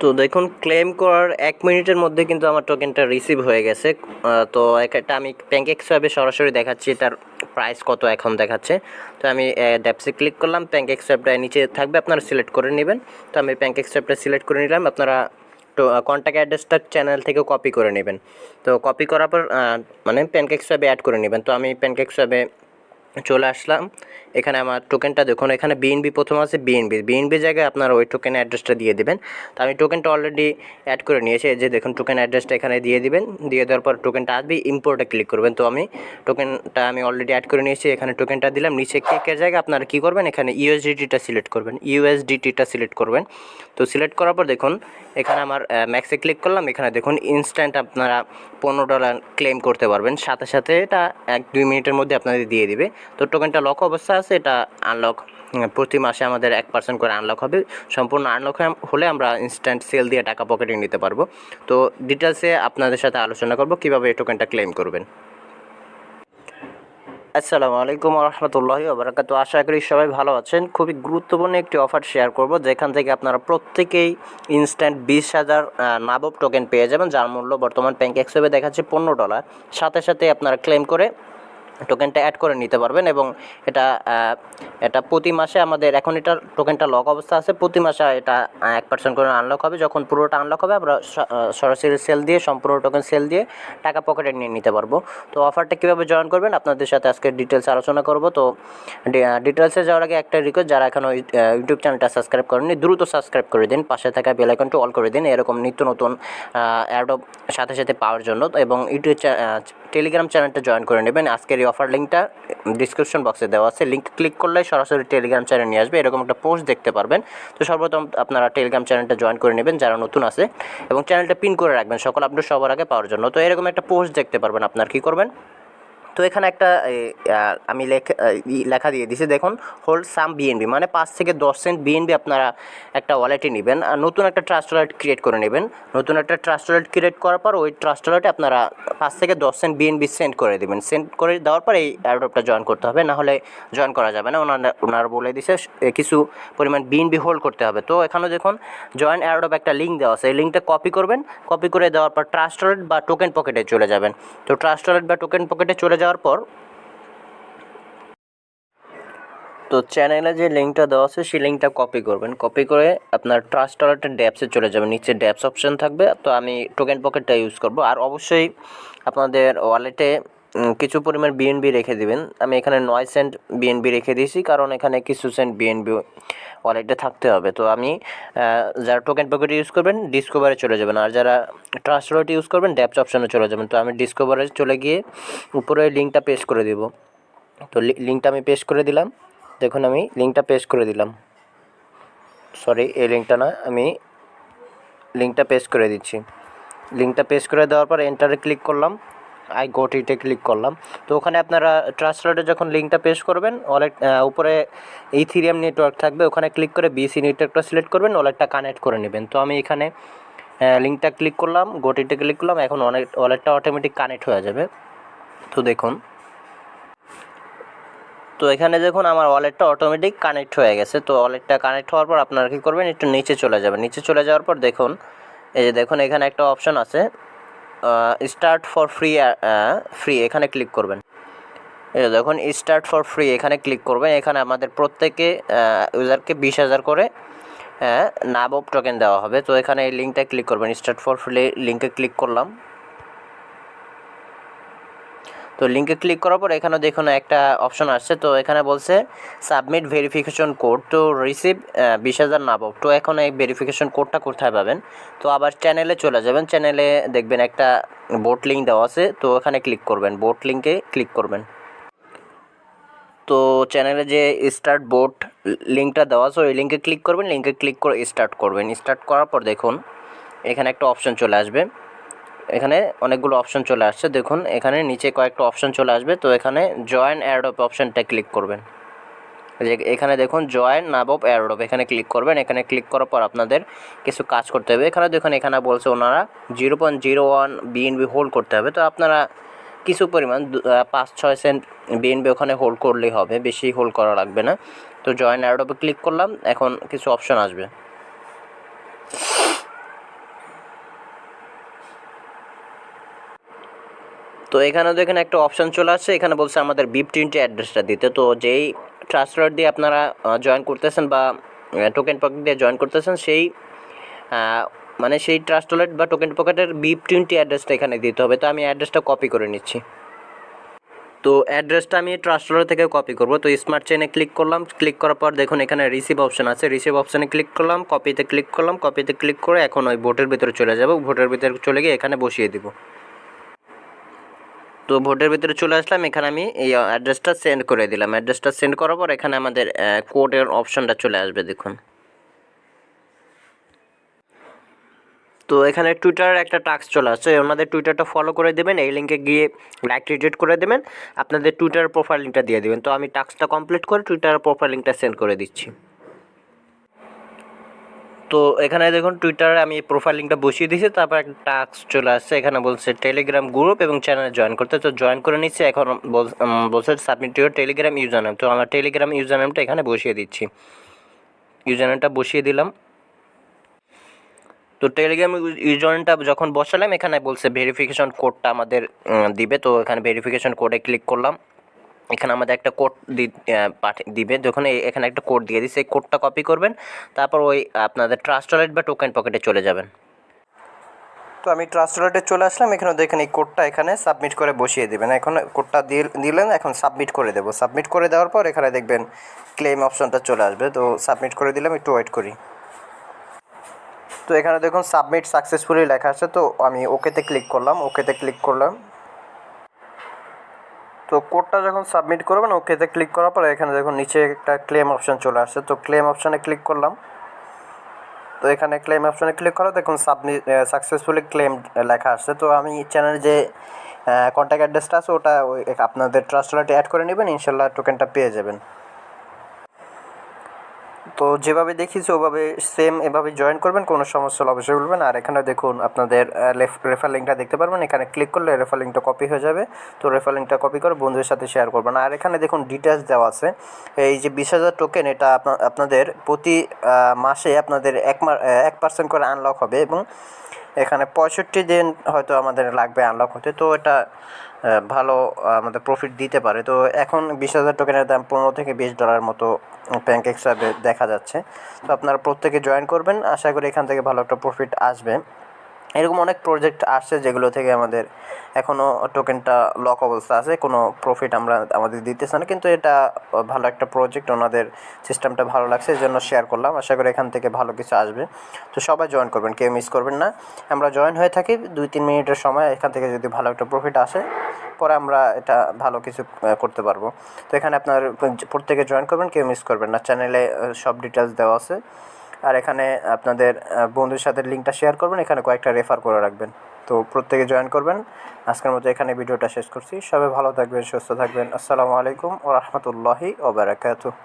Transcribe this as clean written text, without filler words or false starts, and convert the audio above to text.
তো দেখুন ক্লেম করার 1 মিনিটের মধ্যে কিন্তু আমার টোকেনটা রিসিভ হয়ে গেছে। তো এটা আমি প্যানকেকস্ব্যাপে সরাসরি দেখাচ্ছি এটার প্রাইস কত এখন দেখাচ্ছে। তো আমি ড্যাপসে ক্লিক করলাম, প্যানকেকস্ব্যাপটা নিচে থাকবে, আপনারা সিলেক্ট করে নেবেন। তো আমি প্যানকেকস্ব্যাপটা সিলেক্ট করে নিলাম। আপনারা তো কন্ট্যাক্ট অ্যাড্রেসটা চ্যানেল থেকে কপি করে নেবেন। তো কপি করার পর মানে প্যানকেকস্ব্যাপে অ্যাড করে নেবেন। তো আমি প্যানকেকস্ব্যাপে চলে আসলাম। এখানে আমার টোকেনটা দেখুন, এখানে বিএনবি প্রথম আছে, বিএনবি জায়গায় আপনারা ওই টোকেন অ্যাড্রেসটা দিয়ে দেবেন। তো আমি টোকেনটা অলরেডি অ্যাড করে নিয়েছি, এই যে দেখুন টোকেন অ্যাড্রেসটা এখানে দিয়ে দিবেন। দিয়ে দেওয়ার পর টোকেনটা আসবে, ইম্পোর্টে ক্লিক করবেন। তো আমি টোকেনটা অলরেডি অ্যাড করে নিয়েছি, এখানে টোকেনটা দিলাম। নিচে কেকের জায়গায় আপনারা কী করবেন, এখানে ইউএসডিটিটা সিলেক্ট করবেন। তো সিলেক্ট করার পর দেখুন এখানে আমার ম্যাক্সে ক্লিক করলাম। এখানে দেখুন ইনস্ট্যান্ট আপনারা $15 ক্লেম করতে পারবেন, সাথে সাথে এটা 1-2 মিনিটের মধ্যে আপনাদের দিয়ে দিবে। তো টোকেনটা লক অবস্থা আছে, এটা আনলক প্রতি মাসে আমাদের 1% করে আনলক হবে। সম্পূর্ণ আনলক হলে আমরা ইনস্ট্যান্ট সেল দিয়ে টাকা পকেটে নিতে পারবো। তো ডিটেলসে আপনাদের সাথে আলোচনা করব কীভাবে এই টোকেনটা ক্লেম করবেন। আসসালামু আলাইকুম রহমতুল্লাহি ওবারাকাতুহু। আশা করি সবাই ভালো আছেন। খুবই গুরুত্বপূর্ণ একটি অফার শেয়ার করব, যেখান থেকে আপনারা প্রত্যেকেই ইনস্ট্যান্ট 20,000 নাবব টোকেন পেয়ে যাবেন, যার মূল্য বর্তমান প্যানকেকস্ব্যাপে দেখাচ্ছে $15। সাথে সাথে আপনারা ক্লেম করে টোকেনটা অ্যাড করে নিতে পারবেন। এবং এটা প্রতি মাসে আমাদের এখন এটার টোকেনটা লক অবস্থা আছে, প্রতি মাসে এটা 1% করে আনলক হবে। যখন পুরোটা আনলক হবে আমরা সরাসরি সেল দিয়ে, সম্পূর্ণ টোকেন সেল দিয়ে টাকা পকেটে নিয়ে নিতে পারবো। তো অফারটা কীভাবে জয়েন করবেন আপনাদের সাথে আজকে ডিটেলস আলোচনা করব। তো ডিটেলসে যাওয়ার আগে একটা রিকোয়েস্ট, যারা এখনও ইউটিউব চ্যানেলটা সাবস্ক্রাইব করেননি দ্রুত সাবস্ক্রাইব করে দিন, পাশে থাকা বেল আইকনটি অল করে দিন এরকম নিত্য নতুন অ্যাড্রপ সাথে সাথে পাওয়ার জন্য। এবং ইউটিউব টেলিগ্রাম চ্যানেলটা জয়েন করে নেবেন। আজকের এই অফার লিঙ্কটা ডিসক্রিপশন বক্সে দেওয়া আছে, লিঙ্ক ক্লিক করলে সরাসরি টেলিগ্রাম চ্যানেল নিয়ে আসবে, এরকম একটা পোস্ট দেখতে পারবেন। তো সর্বপ্রথম আপনারা টেলিগ্রাম চ্যানেলটা জয়েন করে নেবেন যারা নতুন আছে, এবং চ্যানেলটা পিন করে রাখবেন সকল আপডেট সবার আগে পাওয়ার জন্য। তো এরকম একটা পোস্ট দেখতে পারবেন, আপনার কী করবেন, তো এখানে একটা আমি লেখা দিয়ে দিছি দেখুন, হোল্ড সাম বিএনবি, মানে 5 থেকে 10 সেন্ট বিএনবি আপনারা একটা ওয়ালেটে নেবেন। আর নতুন একটা ট্রাস্ট ওয়ালেট ক্রিয়েট করে নেবেন। নতুন একটা ট্রাস্ট ওয়ালেট ক্রিয়েট করার পর ওই ট্রাস্ট ওয়ালেটে আপনারা 5 থেকে 10 সেন্ট বিএনবি সেন্ড করে দেবেন। সেন্ড করে দেওয়ার পর এই এয়ারড্রপটা জয়েন করতে হবে, না হলে জয়েন করা যাবে না। ওনারা বলে দিছে কিছু পরিমাণ বিএনবি হোল্ড করতে হবে। তো এখানে দেখুন জয়েন এয়ারড্রপ একটা লিঙ্ক দেওয়া আছে, এই লিঙ্কটা কপি করবেন। কপি করে দেওয়ার পর ট্রাস্ট ওয়ালেট বা টোকেন পকেটে চলে যাবেন। তো ট্রাস্ট ওয়ালেট বা টোকেন পকেটে চলে যাওয়ার পর তো চ্যানেলে যে লিঙ্কটা দেওয়া আছে সেই লিঙ্কটা কপি করবেন। কপি করে আপনার ট্রাস্ট ওয়ালেটের ড্যাপসে চলে যাবেন, নিচে ড্যাপস অপশন থাকবে। তো আমি টোকেন পকেটটা ইউজ করব। আর অবশ্যই আপনাদের ওয়ালেটে কিছু পরিমাণ বিএনবি রেখে দিবেন। আমি এখানে 9 সেন্ট বিএনবি রেখে দিয়েছি, কারণ এখানে কিছু সেন্ট বিএনবি ওয়ালেটে থাকতে হবে। তো আমি যারা টোকেন পকেট ইউজ করবেন ডিসকভারে চলে যাবেন, আর যারা ট্রাস্ট ওয়ালেট ইউজ করবেন ড্যাপস অপশনে চলে যাবেন। তো আমি ডিসকভারে চলে গিয়ে উপরে লিঙ্কটা পেস্ট করে দেব। তো লিঙ্কটা আমি পেস্ট করে দিলাম, দেখুন আমি লিঙ্কটা পেস্ট করে দিলাম। সরি, এই লিঙ্কটা না, আমি লিঙ্কটা পেস্ট করে দিচ্ছি। লিঙ্কটা পেস্ট করে দেওয়ার পর এন্টারে ক্লিক করলাম, আই গট ইটে ক্লিক করলাম। তো ওখানে আপনারা ট্রাস্ট ওয়ালেটে যখন লিঙ্কটা পেস্ট করবেন, ওয়ালেট উপরে ইথিরিয়াম নেটওয়ার্ক থাকবে, ওখানে ক্লিক করে বিসি নেটওয়ার্কটা সিলেক্ট করবেন, ওয়ালেটটা কানেক্ট করে নেবেন। তো আমি এখানে লিঙ্কটা ক্লিক করলাম, গট ইটে ক্লিক করলাম, এখন ওয়ালেটটা অটোমেটিক কানেক্ট হয়ে যাবে। তো দেখুন, তো এখানে দেখুন আমার ওয়ালেটটা অটোমেটিক কানেক্ট হয়ে গেছে। তো ওয়ালেটটা কানেক্ট হওয়ার পর আপনারা কী করবেন, একটু নিচে চলে যাবেন। নিচে চলে যাওয়ার পর দেখুন, এই যে দেখুন এখানে একটা অপশন আছে স্টার্ট ফর ফ্রি, এখানে ক্লিক করবেন। এই যে দেখুন স্টার্ট ফর ফ্রি, এখানে ক্লিক করবেন। এখানে আমাদের প্রত্যেকে ইউজারকে 20,000 করে নাবব টোকেন দেওয়া হবে। তো এখানে এই লিঙ্কটা ক্লিক করবেন, স্টার্ট ফর ফ্রি লিঙ্কে ক্লিক করলাম। তো লিঙ্কে ক্লিক করার পর এখানে দেখুন একটা অপশন আসছে। তো এখানে বলছে submit verification code to receive 20,000 নাবব। তো এখন এই ভেরিফিকেশন কোডটা কোথায় পাবেন, তো আবার চ্যানেলে চলে যাবেন। চ্যানেলে দেখবেন একটা বোট লিঙ্ক দেওয়া আছে, তো এখানে ক্লিক করবেন, বোট লিঙ্কে ক্লিক করবেন। তো চ্যানেলে যে স্টার্ট বোট লিঙ্কটা দেওয়া আছে ওই লিঙ্কে ক্লিক করবেন, লিঙ্কে ক্লিক করে স্টার্ট করবেন। স্টার্ট করার পর দেখুন এখানে একটা অপশন চলে আসবে, এখানে অনেকগুলো অপশন চলে আসছে, দেখুন এখানে নিচে কয়েকটা অপশন চলে আসবে। তো এখানে জয়েন এয়ারড্রপ অপশনটা ক্লিক করবেন। যে এখানে দেখুন জয়েন নাবব এয়ারড্রপ, এখানে ক্লিক করবেন। এখানে ক্লিক করার পর আপনাদের কিছু কাজ করতে হবে। এখানে দেখুন এখানে বলছে ওনারা 0.01 বিএনবি হোল্ড করতে হবে। তো আপনারা কিছু পরিমাণ 5-6 সেন্ট বিএনবি ওখানে হোল্ড করলেই হবে, বেশি হোল্ড করা লাগবে না। তো জয়েন এয়ারড্রপে ক্লিক করলাম, এখন কিছু অপশন আসবে। তো এখানেও দেখেন একটা অপশান চলে আসছে, এখানে বলছে আমাদের BIP20 অ্যাড্রেসটা দিতে। তো যেই ট্রাস্ট ওয়ালেট দিয়ে আপনারা জয়েন করতেছেন বা টোকেন পকেট দিয়ে জয়েন করতেছেন সেই মানে সেই ট্রাস্ট ওয়ালেট বা টোকেন পকেটের BIP20 অ্যাড্রেসটা এখানে দিতে হবে। তো আমি অ্যাড্রেসটা কপি করে নিচ্ছি। তো অ্যাড্রেসটা আমি ট্রাস্ট ওয়ালেট থেকে কপি করব। তো স্মার্ট চেইনে ক্লিক করলাম, ক্লিক করার পর দেখুন এখানে রিসিভ অপশান আছে, রিসিভ অপশানে ক্লিক করলাম, কপিতে ক্লিক করলাম, কপিতে ক্লিক করে এখন ওই ভোটের ভিতরে চলে যাব, ভোটের ভিতরে চলে গিয়ে এখানে বসিয়ে দিব। তো ভোটের ভিতরে চলে আসলাম, এখানে আমি এই অ্যাড্রেসটা সেন্ড করে দিলাম। অ্যাড্রেসটা সেন্ড করার পর এখানে আমাদের কোডের অপশানটা চলে আসবে দেখুন। তো এখানে টুইটারের একটা টাস্ক চলে আসছে, আমাদের টুইটারটা ফলো করে দেবেন, এই লিঙ্কে গিয়ে লাইক রিটুইট করে দেবেন, আপনাদের টুইটারের প্রোফাইল লিঙ্কটা দিয়ে দেবেন। তো আমি টাস্কটা কমপ্লিট করে টুইটারের প্রোফাইল লিঙ্কটা সেন্ড করে দিচ্ছি। তো এখানে দেখুন টুইটারে আমি প্রোফাইল লিঙ্কটা বসিয়ে দিয়েছি, তারপর একটা টাস্ক চলে আসছে, এখানে বলছে টেলিগ্রাম গ্রুপ এবং চ্যানেলে জয়েন করতে। তো জয়েন করে নিচ্ছি, এখন বলছে submit your Telegram user name. তো আমার টেলিগ্রাম ইউজার নেমটা এখানে বসিয়ে দিচ্ছি, ইউজার নেমটা বসিয়ে দিলাম। তো টেলিগ্রাম ইউজারনেমটা যখন বসালাম এখানে বলছে ভেরিফিকেশন কোডটা আমাদের দিবে। তো এখানে ভেরিফিকেশন কোডে ক্লিক করলাম, এখানে আমাদের একটা কোড দিবে, যখন এখানে একটা কোড দিয়ে দিচ্ছে, এই কোডটা কপি করবেন, তারপর ওই আপনাদের ট্রাস্ট ওয়ালেট বা টোকেন পকেটে চলে যাবেন। তো আমি ট্রাস্ট ওয়ালেটে চলে আসলাম, এখানে দেখেন এই কোডটা এখানে সাবমিট করে বসিয়ে দেবেন। এখন কোডটা দিলেন, এখন সাবমিট করে দেবো। সাবমিট করে দেওয়ার পর এখানে দেখবেন ক্লেম অপশনটা চলে আসবে। তো সাবমিট করে দিলাম, একটু ওয়েট করি। তো এখানে দেখুন সাবমিট সাকসেসফুলি লেখা আছে, তো আমি ওকেতে ক্লিক করলাম, ওকেতে ক্লিক করলাম। তো কোডটা যখন সাবমিট করবেন ওকেতে ক্লিক করার পরে এখানে দেখুন নিচে একটা ক্লেম অপশান চলে আসছে, তো ক্লেম অপশানে ক্লিক করলাম। তো এখানে ক্লেম অপশানে ক্লিক করা দেখুন সাবমিট সাকসেসফুলি ক্লেম লেখা আসছে। তো আমি চ্যানেলে যে কন্ট্যাক্ট অ্যাড্রেসটা আছে ওটা ওই আপনাদের ট্রাস্ট ওয়ালেটে অ্যাড করে নেবেন, ইনশাল্লাহ টোকেনটা পেয়ে যাবেন। তো যেভাবে দেখিয়েছি ওভাবে সেম এভাবে জয়েন করবেন, কোনো সমস্যা হলে অবশ্যই বলবেন। আর এখানে দেখুন আপনাদের রেফার লিঙ্কটা দেখতে পারবেন, এখানে ক্লিক করলে রেফার লিঙ্কটা কপি হয়ে যাবে। তো রেফার লিঙ্কটা কপি করে বন্ধুদের সাথে শেয়ার করবেন। আর এখানে দেখুন ডিটেলস দেওয়া আছে, এই যে 20,000 টোকেন, এটা আপনাদের প্রতি মাসে আপনাদের 1% করে আনলক হবে এবং এখানে 65 দিন হয়তো আমাদের লাগবে আনলক হতে। তো এটা ভালো আমাদের প্রফিট দিতে পারে। তো এখন 20,000 টোকেনের দাম $15 থেকে $20 মতো প্যানকেকস্ব্যাপে দেখা যাচ্ছে। তো আপনারা প্রত্যেকে জয়েন করবেন, আশা করি এখান থেকে ভালো একটা প্রফিট আসবে। এরকম অনেক প্রজেক্ট আসছে যেগুলো থেকে আমাদের এখনও টোকেনটা লক অবস্থা আছে, কোনো প্রফিট আমাদের দিতেছে না, কিন্তু এটা ভালো একটা প্রজেক্ট, ওনাদের সিস্টেমটা ভালো লাগছে, এই জন্য শেয়ার করলাম। আশা করি এখান থেকে ভালো কিছু আসবে। তো সবাই জয়েন করবেন, কেউ মিস করবেন না। আমরা জয়েন হয়ে থাকি 2-3 মিনিটের সময়, এখান থেকে যদি ভালো একটা প্রফিট আসে পরে আমরা এটা ভালো কিছু করতে পারবো। তো এখানে আপনার প্রত্যেকে জয়েন করবেন, কেউ মিস করবেন না। চ্যানেলে সব ডিটেলস দেওয়া আছে। আর এখানে আপনাদের বন্ধুর সাথে লিঙ্কটা শেয়ার করবেন, এখানে কয়েকটা রেফার করে রাখবেন। তো প্রত্যেকে জয়েন করবেন। আজকের মতো এখানে ভিডিওটা শেষ করছি। সবাই ভালো থাকবেন, সুস্থ থাকবেন। আসসালামু আলাইকুম ওয়া রাহমাতুল্লাহি ওয়া বারাকাতুহু।